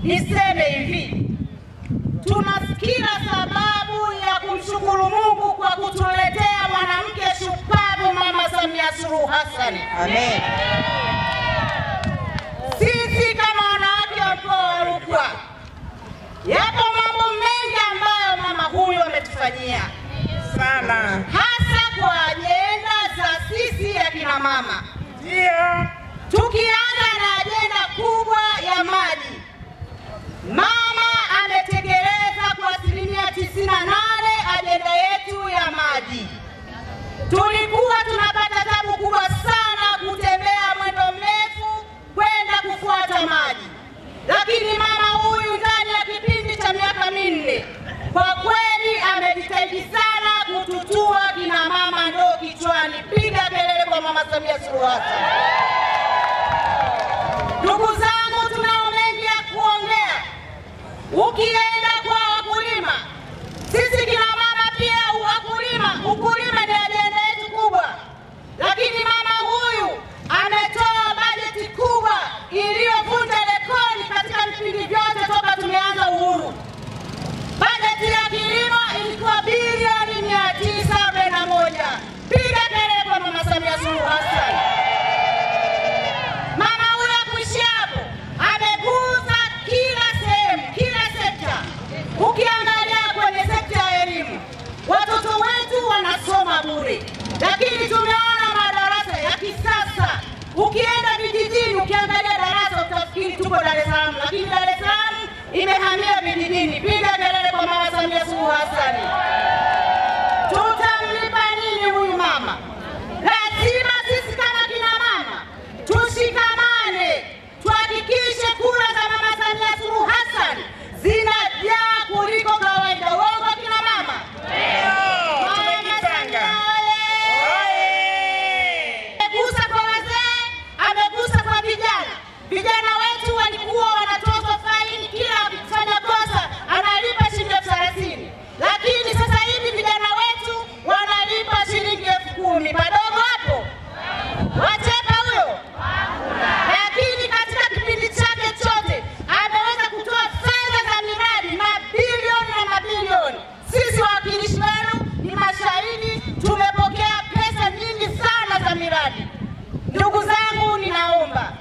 niseme hivi, tuna kila sababu ya kumshukuru Mungu kwa kutuletea mwanamke shupavu Mama Samia Suluhu Hassan. Amen. Sisi kama wanawake wa mkoa wa Rukwa, yapo mambo mengi ambayo mama huyu ametufanyia Sana. hasa kwa ajenda za sisi ya kina mama. Ndio. Tukianza na ajenda kubwa ya maji, mama ametekeleza kwa 98% ajenda yetu ya maji. Tulikuwa tunapata tabu kubwa sana kutembea mwendo mrefu kwenda kufuata maji, lakini mama huyu ndani ya kipindi cha miaka 4 kwa kweli amejitahidi sana kututua kina mama ndoo kichwani. Piga kelele kwa Mama Samia Suluhu Hassan. Ndugu zangu, tunao mengi ya kuongea. Ukienda kwa wakulima, sisi kina mama pia ukulima ni ajenda yetu kubwa, lakini mama huyu ametoa bajeti kubwa iliyovunja rekodi katika vipindi vyote toka tumeanza uhuru. Bajeti ya kilimo ilikuwa bilioni 941. Piga kelele kwa Mama Samia Suluhu Hassan. Mama huyu hakuishia hapo, amegusa kila sehemu, kila sekta. Ukiangalia kwenye sekta ya elimu, watoto wetu wanasoma bure, lakini tumeona madarasa ya kisasa. Ukienda vijijini, ukiangalia darasa utafikiri tuko Dar es Salaam, lakini Dar es Salaam imehamia vijijini. Piga kelele kwa Mama Samia Suluhu Hassan. Tutamlipa nini huyu mama? Lazima sisi kama kina mama tushikamane, tuhakikishe kura za Mama Samia Suluhu Hassan zinajaa kuliko kawaida. Uongo kina mama? Amegusa kwa wazee, amegusa kwa vijana. Vijana wetu walikuwa wanatozwa faini, kila akifanya kosa analipa shilingi 30,000. Lakini sasa hivi vijana wetu wanalipa shilingi 10,000. Padogo hapo? Wachepa huyo? Lakini katika kipindi chake chote ameweza kutoa fedha za miradi mabilioni na mabilioni. Sisi wawakilishi wenu ni mashahidi, tumepokea pesa nyingi sana za miradi. Ndugu zangu, ninaomba